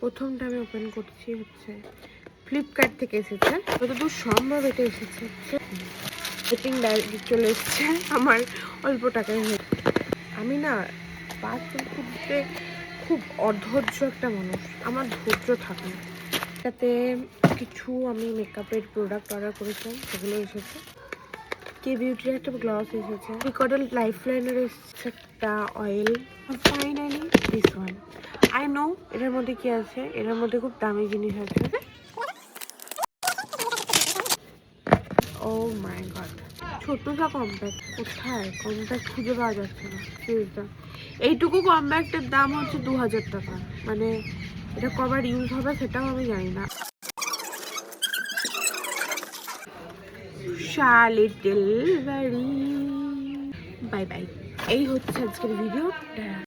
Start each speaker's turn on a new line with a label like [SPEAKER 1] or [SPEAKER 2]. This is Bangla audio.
[SPEAKER 1] প্রথমটা আমি ওপেন করছি হচ্ছে ফ্লিপকার্ট থেকে এসেছে, যতদূর সম্ভব এটা এসেছে রেটিং ডাইরেক্ট চলে এসছে আমার অল্প টাকায় হয়েছে। আমি না পার্সেল খুঁজতে খুব অধৈর্য একটা মানুষ, আমার ধৈর্য থাকে না। এটাতে কিছু আমি মেকআপের প্রোডাক্ট অর্ডার করেছিলাম, সেগুলো এসেছে। কে বিউটির একটা গ্লস এসেছে, রিকর্ডেল লাইফ লাইনের এসেছে একটা oil, finally this one. I know এটার মধ্যে কি আছে, এটার মধ্যে খুব দামি জিনিস আছে। ও মাই গড, ছোট্টটা কম্প্যাক্ট, কোথায় কম্প্যাক্ট খুঁজে পাওয়া যাচ্ছে না। সিরিজটা এইটুকু কম্প্যাক্টের দাম হচ্ছে 2000 টাকা, মানে এটা কবার ইউজ হবে সেটাও আমি জানি না। লিটল বাড়ি, বাই বাই। এই হচ্ছে আজকের ভিডিও।